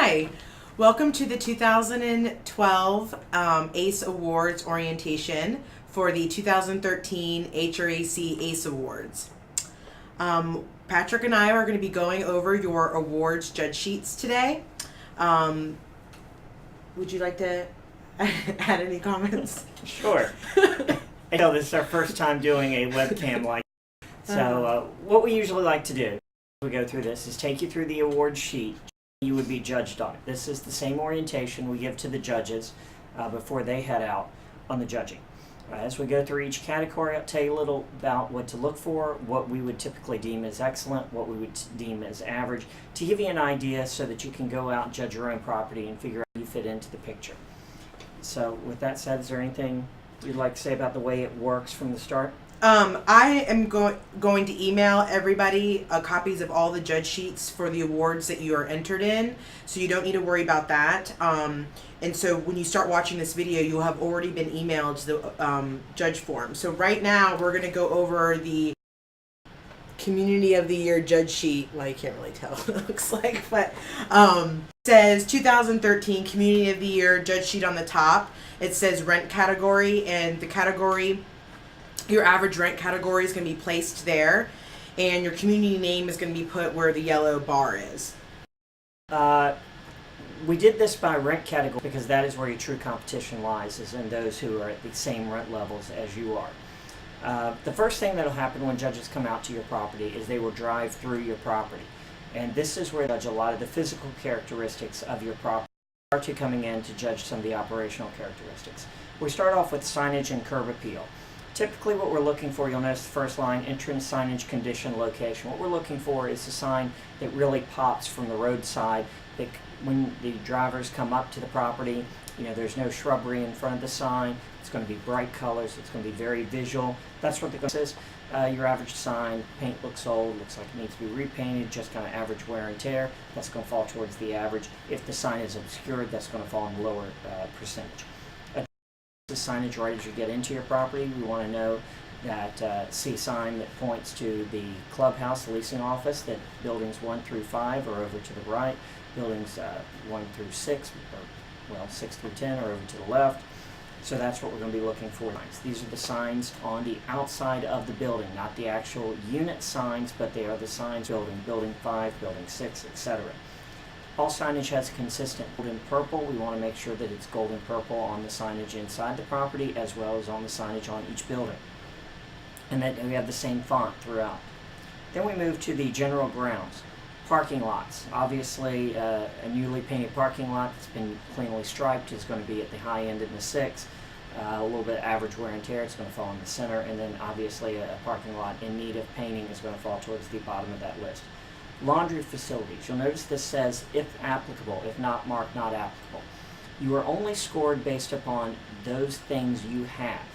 Hi, welcome to the 2012 ACE Awards orientation for the 2013 HRAC ACE Awards. Patrick and I are going to be going over your awards judge sheets today. Would you like to add any comments? Sure. I know this is our first time doing a webcam like so what we usually like to do as we go through this is take you through the award sheet you would be judged on. This is the same orientation we give to the judges before they head out on the judging. As we go through each category, I'll tell you a little about what to look for, what we would typically deem as excellent, what we would deem as average, to give you an idea so that you can go out and judge your own property and figure out how you fit into the picture. So with that said, is there anything you'd like to say about the way it works from the start? I am going to email everybody copies of all the judge sheets for the awards that you are entered in, so you don't need to worry about that. And so when you start watching this video, you'll have already been emailed the judge form. So right now, we're going to go over the Community of the Year judge sheet. Well, you can't really tell what it looks like, but it says 2013 Community of the Year judge sheet on the top. It says rent category, and the category, your average rent category, is going to be placed there, and your community name is going to be put where the yellow bar is. We did this by rent category because that is where your true competition lies, is in those who are at the same rent levels as you are. The first thing that will happen when judges come out to your property is they will drive through your property, and this is where they judge a lot of the physical characteristics of your property prior to coming in to judge some of the operational characteristics. We start off with signage and curb appeal. Typically what we're looking for, you'll notice the first line, entrance signage, condition, location. What we're looking for is a sign that really pops from the roadside, that when the drivers come up to the property, there's no shrubbery in front of the sign. It's going to be bright colors. It's going to be very visual. That's what the says. Your average sign, paint looks old, looks like it needs to be repainted, just kind of average wear and tear. That's going to fall towards the average. If the sign is obscured, that's going to fall in the lower percentage. The signage right as you get into your property. We want to know that see a sign that points to the clubhouse, the leasing office, that buildings 1 through 5 are over to the right, buildings 1 through 6, or 6 through 10 are over to the left. So that's what we're going to be looking for. These are the signs on the outside of the building, not the actual unit signs, but they are the signs building 5, building 6, etc. All signage has a consistent golden purple. We want to make sure that it's golden purple on the signage inside the property as well as on the signage on each building. And that we have the same font throughout. Then we move to the general grounds. Parking lots. Obviously, a newly painted parking lot that's been cleanly striped is going to be at the high end in the 6. A little bit average wear and tear, it's going to fall in the center. And then obviously a parking lot in need of painting is going to fall towards the bottom of that list. Laundry facilities. You'll notice this says, if applicable, if not marked, not applicable. You are only scored based upon those things you have.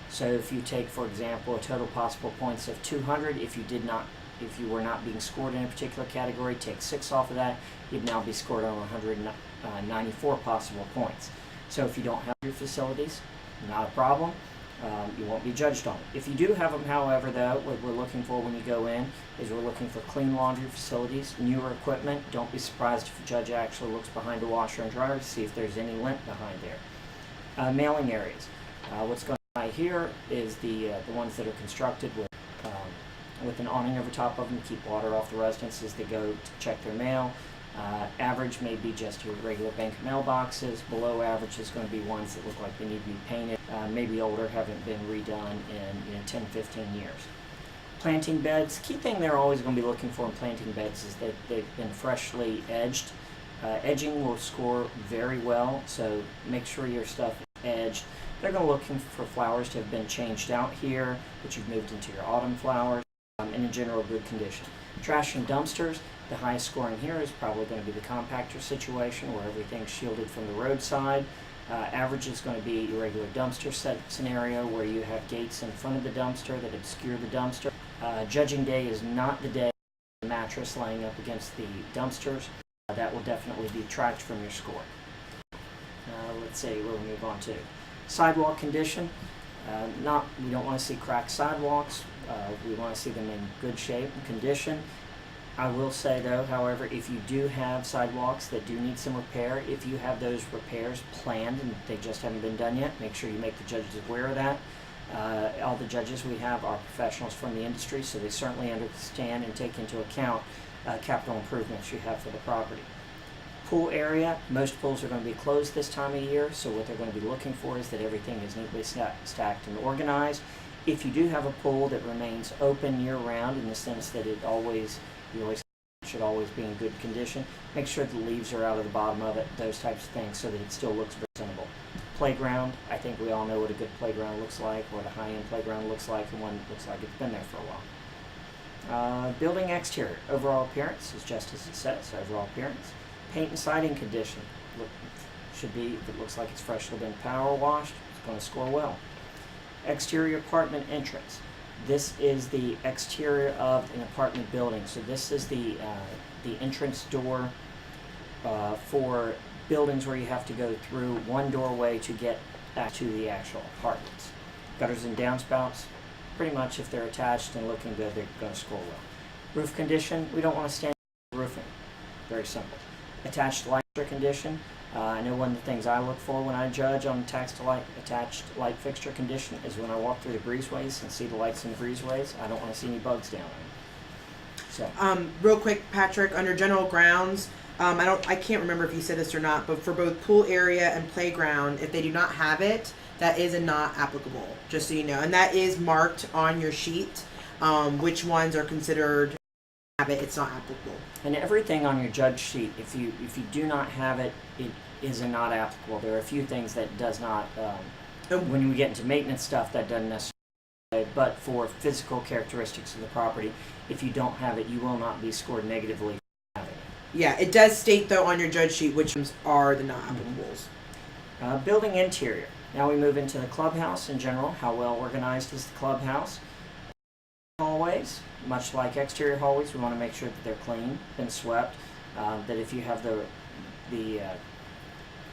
So if you take, for example, a total possible points of 200, if you were not being scored in a particular category, take 6 off of that, you'd now be scored on 194 possible points. So if you don't have your facilities, not a problem. You won't be judged on it. If you do have them, however, though, what we're looking for when you go in is we're looking for clean laundry facilities, newer equipment. Don't be surprised if a judge actually looks behind a washer and dryer to see if there's any lint behind there. Mailing areas. What's going on here is the ones that are constructed with an awning over top of them to keep water off the residents as they go to check their mail. Average may be just your regular bank mailboxes. Below average is going to be ones that look like they need to be painted, maybe older, haven't been redone in 10, 15 years. Planting beds. Key thing they're always going to be looking for in planting beds is that they've been freshly edged. Edging will score very well, so make sure your stuff is edged. They're going to look for flowers to have been changed out here, that you've moved into your autumn flowers, and in general good condition. Trash and dumpsters. The highest scoring here is probably going to be the compactor situation where everything's shielded from the roadside. Average is going to be your regular dumpster set scenario where you have gates in front of the dumpster that obscure the dumpster. Judging day is not the day the mattress laying up against the dumpsters. That will definitely detract from your score. Let's see, we'll move on to sidewalk condition. We don't want to see cracked sidewalks. We want to see them in good shape and condition. I will say though, however, if you do have sidewalks that do need some repair, if you have those repairs planned and they just haven't been done yet, make sure you make the judges aware of that. All the judges we have are professionals from the industry, so they certainly understand and take into account capital improvements you have for the property. Pool area, most pools are going to be closed this time of year, so what they're going to be looking for is that everything is neatly stacked and organized. If you do have a pool that remains open year-round, in the sense that you always should always be in good condition, make sure the leaves are out of the bottom of it, those types of things, so that it still looks presentable. Playground, I think we all know what a good playground looks like, what a high-end playground looks like, and one that looks like it's been there for a while. Building exterior, overall appearance is just as it says, overall appearance. Paint and siding condition, should be, if it looks like it's freshly been power washed, it's going to score well. Exterior apartment entrance. This is the exterior of an apartment building. So this is the entrance door for buildings where you have to go through one doorway to get back to the actual apartments. Gutters and downspouts, pretty much if they're attached and looking good, they're going to score well. Roof condition, we don't want to stand roofing. Very simple. Attached light fixture condition. I know one of the things I look for when I judge on attached light fixture condition is when I walk through the breezeways and see the lights in the breezeways, I don't want to see any bugs down there. So, real quick, Patrick, under general grounds, I can't remember if you said this or not, but for both pool area and playground, if they do not have it, that is a not applicable, just so you know. And that is marked on your sheet, which ones are considered have it, it's not applicable. And everything on your judge sheet, if you do not have it, it is a not applicable. There are a few things that does not, when we get into maintenance stuff, that doesn't necessarily, but for physical characteristics of the property, if you don't have it, you will not be scored negatively for having it. Yeah, it does state though on your judge sheet which ones are the not applicables. Building interior. Now we move into the clubhouse in general. How well organized is the clubhouse? Hallways, much like exterior hallways, we want to make sure that they're clean, been swept, that if you have the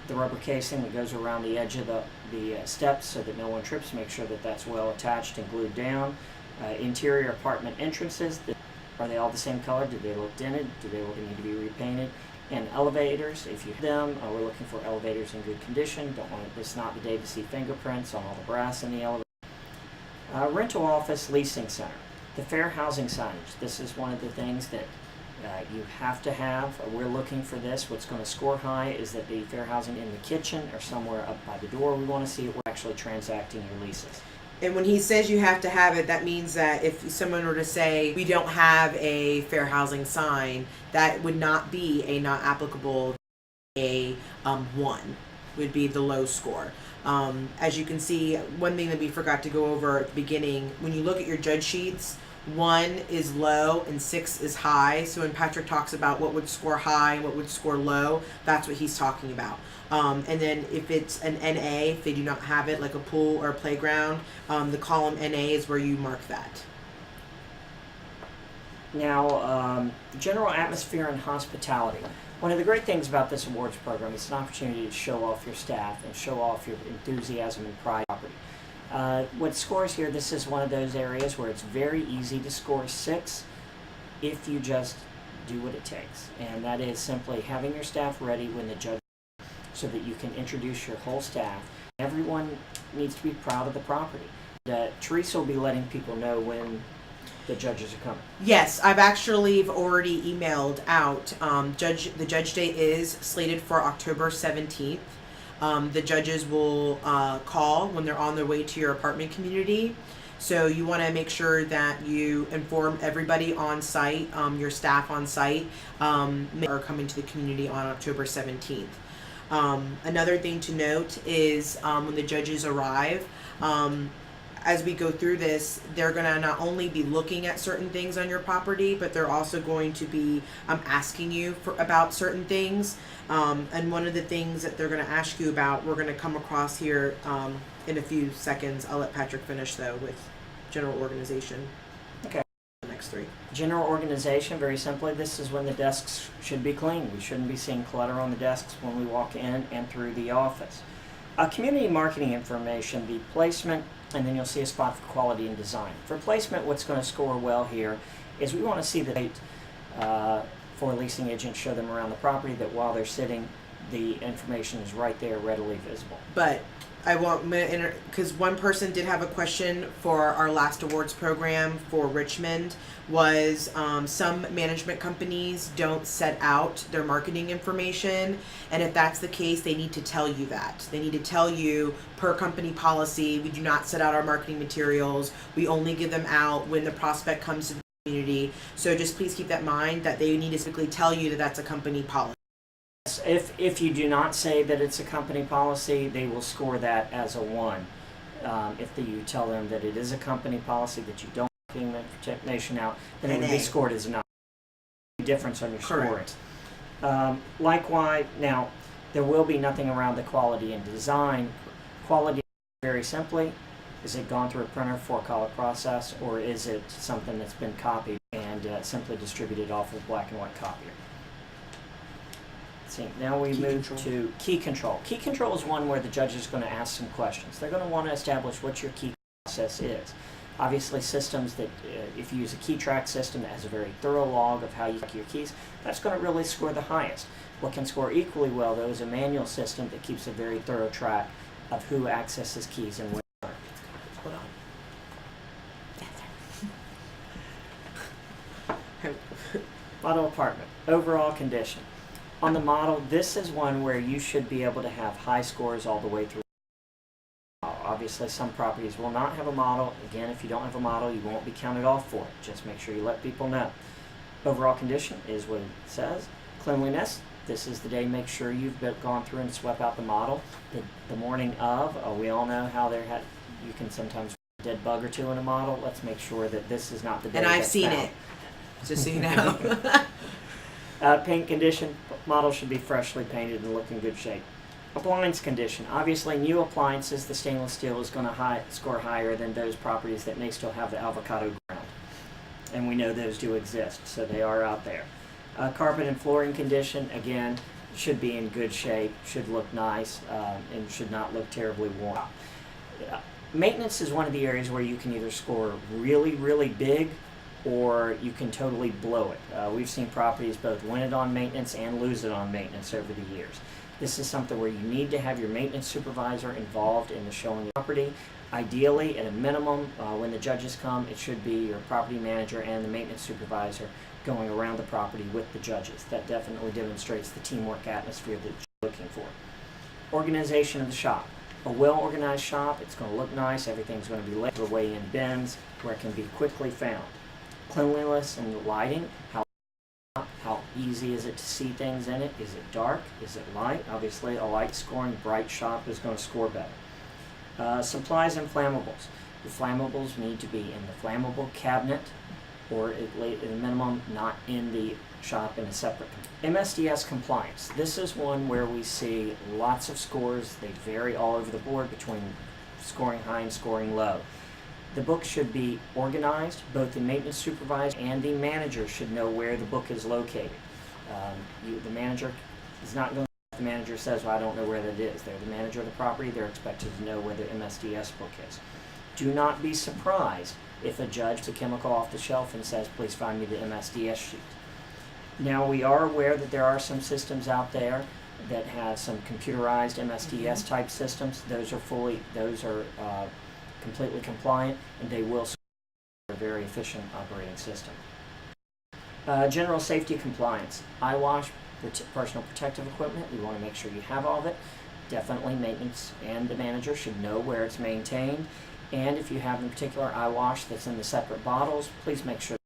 rubber casing that goes around the edge of the steps so that no one trips, make sure that that's well attached and glued down. Interior apartment entrances, are they all the same color? Do they look dented? Do they need to be repainted? And elevators, if you have them, we're looking for elevators in good condition. This is not the day to see fingerprints on all the brass in the elevator. Rental office leasing center. The fair housing signage. This is one of the things that you have to have. We're looking for this. What's going to score high is that the fair housing in the kitchen or somewhere up by the door. We want to see it. We're actually transacting your leases. And when he says you have to have it, that means that if someone were to say we don't have a fair housing sign, that would not be a not applicable. A 1 would be the low score. As you can see, one thing that we forgot to go over at the beginning, when you look at your judge sheets, 1 is low and 6 is high. So when Patrick talks about what would score high and what would score low, that's what he's talking about. And then if it's an NA, if they do not have it, like a pool or a playground, the column NA is where you mark that. Now, general atmosphere and hospitality. One of the great things about this awards program is an opportunity to show off your staff and show off your enthusiasm and pride. What scores here, this is one of those areas where it's very easy to score 6 if you just do what it takes. And that is simply having your staff ready when the judge, so that you can introduce your whole staff. Everyone needs to be proud of the property. Teresa will be letting people know when the judges are coming. Yes, I've actually already emailed out. The judge date is slated for October 17th. The judges will call when they're on their way to your apartment community. So you want to make sure that you inform everybody on site, your staff on site, are coming to the community on October 17th. Another thing to note is when the judges arrive, as we go through this, they're going to not only be looking at certain things on your property, but they're also going to be asking you about certain things. And one of the things that they're going to ask you about, we're going to come across here in a few seconds. I'll let Patrick finish, though, with general organization. Okay. The next 3. General organization, very simply, this is when the desks should be clean. We shouldn't be seeing clutter on the desks when we walk in and through the office. Community marketing information, the placement, and then you'll see a spot for quality and design. For placement, what's going to score well here is we want to see the date for a leasing agent, show them around the property, that while they're sitting, the information is right there, readily visible. But I want, because one person did have a question for our last awards program for Richmond, was some management companies don't set out their marketing information, and if that's the case, they need to tell you that. They need to tell you, per company policy, we do not set out our marketing materials. We only give them out when the prospect comes to the community. So just please keep that in mind, that they need to specifically tell you that that's a company policy. If you do not say that it's a company policy, they will score that as a 1. If you tell them that it is a company policy, that you don't give the information out, then it would be scored as a 9. Difference on your Correct. scoring. Likewise, now there will be nothing around the quality and design. Quality, very simply, is it gone through a printer 4-color process, or is it something that's been copied and simply distributed off of black and white copier? See, now we move to key control. Key control is one where the judge is going to ask some questions. They're going to want to establish what your key process is. Obviously, systems that, if you use a HRAC system that has a very thorough log of how you keep your keys, that's going to really score the highest. What can score equally well, though, is a manual system that keeps a very thorough track of who accesses keys and where. Hold on. Model apartment, overall condition. On the model, this is one where you should be able to have high scores all the way through. Obviously, some properties will not have a model. Again, if you don't have a model, you won't be counted off for it. Just make sure you let people know. Overall condition is what it says. Cleanliness, this is the day. Make sure you've gone through and swept out the model. The morning of, we all know how you can sometimes find a dead bug or two in a model. Let's make sure that this is not the day. And I've seen it, just so you know. Paint condition, model should be freshly painted and look in good shape. Appliance condition, obviously new appliances, the stainless steel is going to score higher than those properties that may still have the avocado ground. And we know those do exist, so they are out there. Carpet and flooring condition, again, should be in good shape, should look nice, and should not look terribly worn. Maintenance is one of the areas where you can either score really, really big, or you can totally blow it. We've seen properties both win it on maintenance and lose it on maintenance over the years. This is something where you need to have your maintenance supervisor involved in the showing of the property. Ideally, at a minimum, when the judges come, it should be your property manager and the maintenance supervisor going around the property with the judges. That definitely demonstrates the teamwork atmosphere that you're looking for. Organization of the shop. A well-organized shop, it's going to look nice, everything's going to be laid away in bins where it can be quickly found. Cleanliness and lighting, how easy is it to see things in it? Is it dark? Is it light? Obviously, a light scoring, bright shop is going to score better. Supplies and flammables. The flammables need to be in the flammable cabinet, or at a minimum, not in the shop in a separate. MSDS compliance. This is one where we see lots of scores. They vary all over the board between scoring high and scoring low. The book should be organized. Both the maintenance supervisor and the manager should know where the book is located. The manager is not going to, if the manager says, well, I don't know where that is. They're the manager of the property. They're expected to know where the MSDS book is. Do not be surprised if a judge puts a chemical off the shelf and says, please find me the MSDS sheet. Now, we are aware that there are some systems out there that have some computerized MSDS type systems. Those are completely compliant, and they will support a very efficient operating system. General safety compliance. Eye wash, personal protective equipment, we want to make sure you have all of it. Definitely maintenance and the manager should know where it's maintained. And if you have in particular eye wash that's in the separate bottles, please make sure.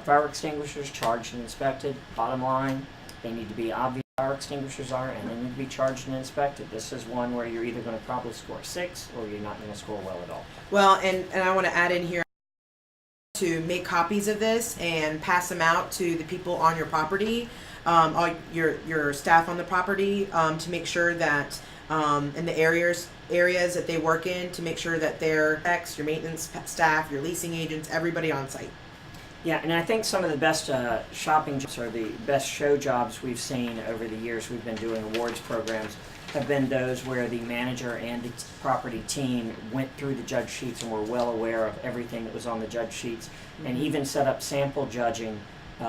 Fire extinguishers, charged and inspected. Bottom line, they need to be obvious. Fire extinguishers are, and they need to be charged and inspected. This is one where you're either going to probably score 6 or you're not going to score well at all. Well, and I want to add in here to make copies of this and pass them out to the people on your property, all your staff on the property, to make sure that in the areas that they work in, to make sure that their techs, your maintenance staff, your leasing agents, everybody on site. Yeah, and I think some of the best shopping jobs or the best show jobs we've seen over the years we've been doing awards programs have been those where the manager and the property team went through the judge sheets and were well aware of everything that was on the judge sheets, and even set up sample judging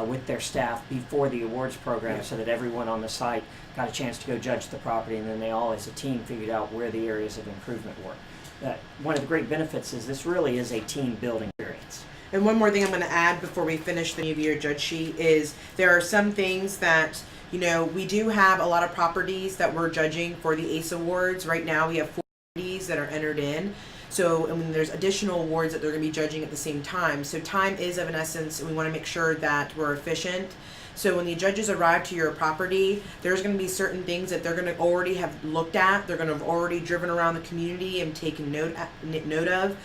with their staff before the awards program, so that everyone on the site got a chance to go judge the property, and then they all as a team figured out where the areas of improvement were. One of the great benefits is this really is a team building experience. And one more thing I'm going to add before we finish the year judge sheet is there are some things that, you know, we do have a lot of properties that we're judging for the ACE Awards. Right now we have 4 properties that are entered in. So, I mean, there's additional awards that they're going to be judging at the same time. So time is of an essence, and we want to make sure that we're efficient. So when the judges arrive to your property, there's going to be certain things that they're going to already have looked at. They're going to have already driven around the community and taken note of.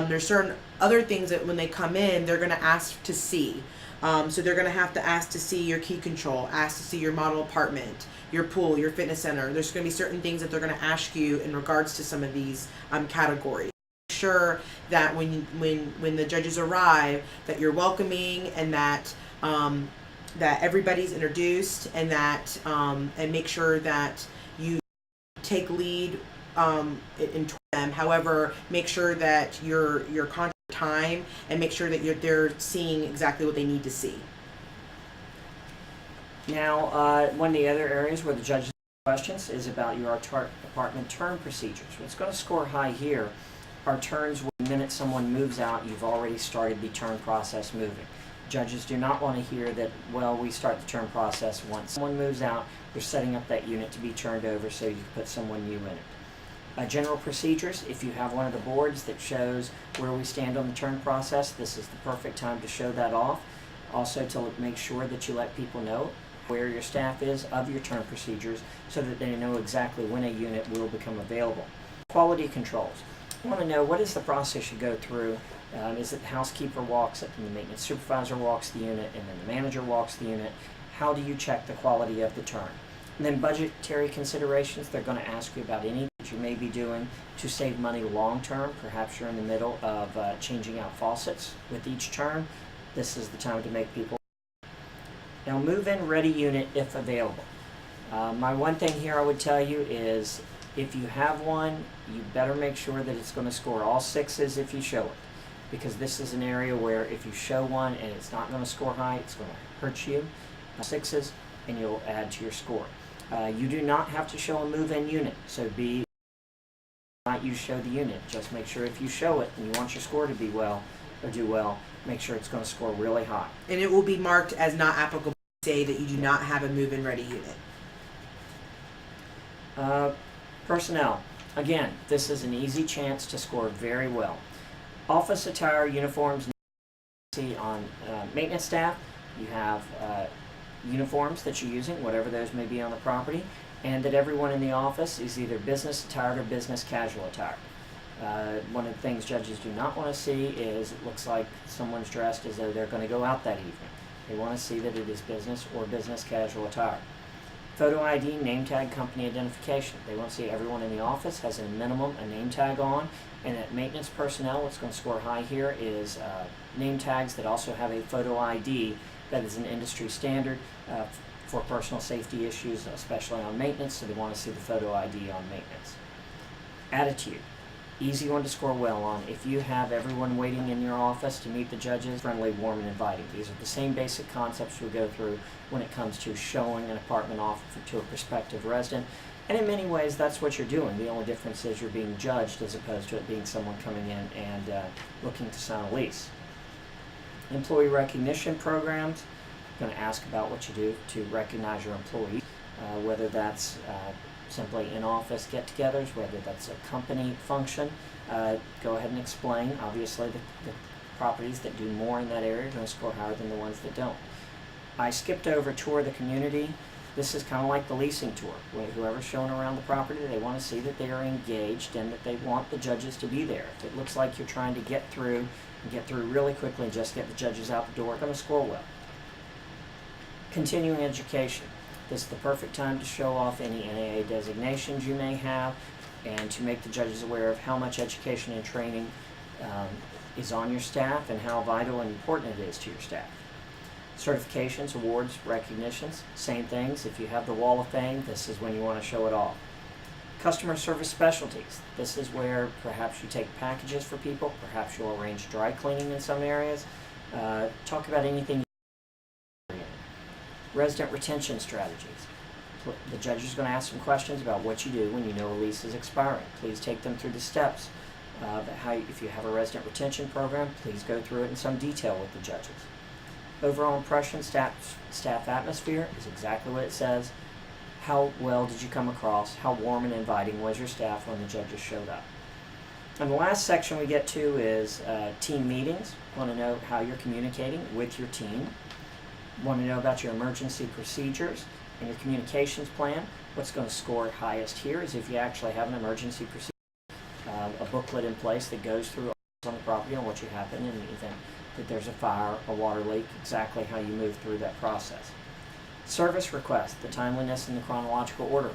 There's certain other things that when they come in, they're going to ask to see. So they're going to have to ask to see your key control, ask to see your model apartment, your pool, your fitness center. There's going to be certain things that they're going to ask you in regards to some of these categories. Sure that when the judges arrive, that you're welcoming, and that that everybody's introduced, and that and make sure that you take lead in them. However, make sure that you're conscious of time, and make sure that they're seeing exactly what they need to see. Now, one of the other areas where the judges have questions is about your apartment turn procedures. What's going to score high here are turns where the minute someone moves out, you've already started the turn process moving. Judges do not want to hear that, well, we start the turn process once someone moves out, you're setting up that unit to be turned over so you can put someone new in it. General procedures, if you have one of the boards that shows where we stand on the turn process, this is the perfect time to show that off. Also to make sure that you let people know where your staff is of your turn procedures so that they know exactly when a unit will become available. Quality controls. You want to know what is the process you go through. Is it the housekeeper walks it, and the maintenance supervisor walks the unit, and then the manager walks the unit? How do you check the quality of the turn? And then budgetary considerations, they're going to ask you about any that you may be doing to save money long term. Perhaps you're in the middle of changing out faucets with each turn. This is the time to make people. Now, move-in ready unit if available. My one thing here I would tell you is if you have one, you better make sure that it's going to score all 6s if you show it. Because this is an area where if you show one and it's not going to score high, it's going to hurt you. 6s, and you'll add to your score. You do not have to show a move-in unit, so not you show the unit. Just make sure if you show it and you want your score to be well or do well, make sure it's going to score really high. And it will be marked as not applicable to say that you do not have a move-in ready unit. Personnel. Again, this is an easy chance to score very well. Office attire, uniforms. See on maintenance staff, you have uniforms that you're using, whatever those may be on the property, and that everyone in the office is either business attired or business casual attire. One of the things judges do not want to see is it looks like someone's dressed as though they're going to go out that evening. They want to see that it is business or business casual attire. Photo ID, name tag, company identification. They want to see everyone in the office has a minimum a name tag on, and at maintenance personnel, what's going to score high here is name tags that also have a photo ID that is an industry standard for personal safety issues, especially on maintenance, so they want to see the photo ID on maintenance. Attitude. Easy one to score well on. If you have everyone waiting in your office to meet the judges, friendly, warm, and inviting. These are the same basic concepts we go through when it comes to showing an apartment off to a prospective resident. And in many ways, that's what you're doing. The only difference is you're being judged as opposed to it being someone coming in and looking to sign a lease. Employee recognition programs. I'm going to ask about what you do to recognize your employees, whether that's simply in-office get-togethers, whether that's a company function. Go ahead and explain. Obviously, the properties that do more in that area are going to score higher than the ones that don't. I skipped over tour of the community. This is kind of like the leasing tour. Whoever's showing around the property, they want to see that they are engaged and that they want the judges to be there. If it looks like you're trying to get through really quickly and just get the judges out the door, going to score well. Continuing education. This is the perfect time to show off any NAA designations you may have and to make the judges aware of how much education and training is on your staff and how vital and important it is to your staff. Certifications, awards, recognitions, same things. If you have the Wall of Fame, this is when you want to show it off. Customer service specialties. This is where perhaps you take packages for people, perhaps you'll arrange dry cleaning in some areas. Talk about anything. Resident retention strategies. The judge is going to ask some questions about what you do when you know a lease is expiring. Please take them through the steps. If you have a resident retention program, please go through it in some detail with the judges. Overall impression, staff atmosphere is exactly what it says. How well did you come across? How warm and inviting was your staff when the judges showed up? And the last section we get to is team meetings. Want to know how you're communicating with your team. Want to know about your emergency procedures and your communications plan. What's going to score highest here is if you actually have an emergency procedure, a booklet in place that goes through on the property on what should happen in the event that there's a fire, a water leak, exactly how you move through that process. Service requests, the timeliness and the chronological order.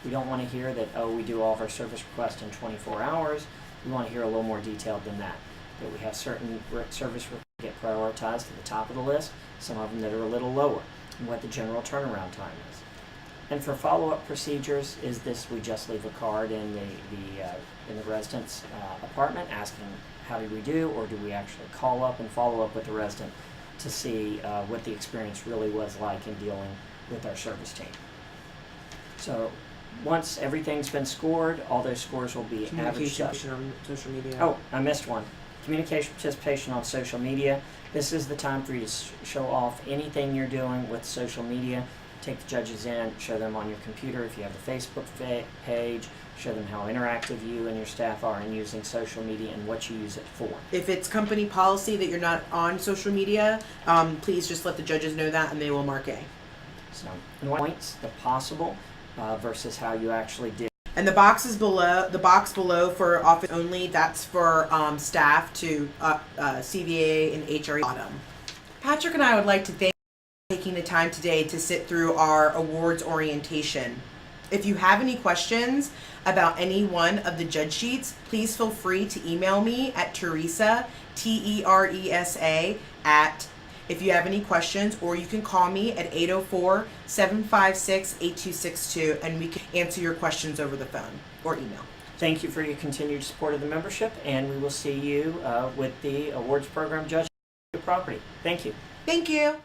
We don't want to hear that, oh, we do all of our service requests in 24 hours. We want to hear a little more detailed than that. That we have certain service requests that get prioritized at the top of the list, some of them that are a little lower, and what the general turnaround time is. And for follow-up procedures, is this we just leave a card in the resident's apartment asking how did we do, or do we actually call up and follow up with the resident to see what the experience really was like in dealing with our service team. So once everything's been scored, all those scores will be averaged up. Communication on social media. Oh, I missed one. Communication participation on social media. This is the time for you to show off anything you're doing with social media. Take the judges in, show them on your computer if you have a Facebook page, show them how interactive you and your staff are in using social media and what you use it for. If it's company policy that you're not on social media, please just let the judges know that and they will mark A. So, points, the possible versus how you actually did. And the box below for office only, that's for staff to CVA and HRAC bottom. Patrick and I would like to thank you for taking the time today to sit through our awards orientation. If you have any questions about any one of the judge sheets, please feel free to email me at Teresa, Teresa, if you have any questions, or you can call me at 804-756-8262 and we can answer your questions over the phone or email. Thank you for your continued support of the membership, and we will see you with the awards program judge property. Thank you. Thank you.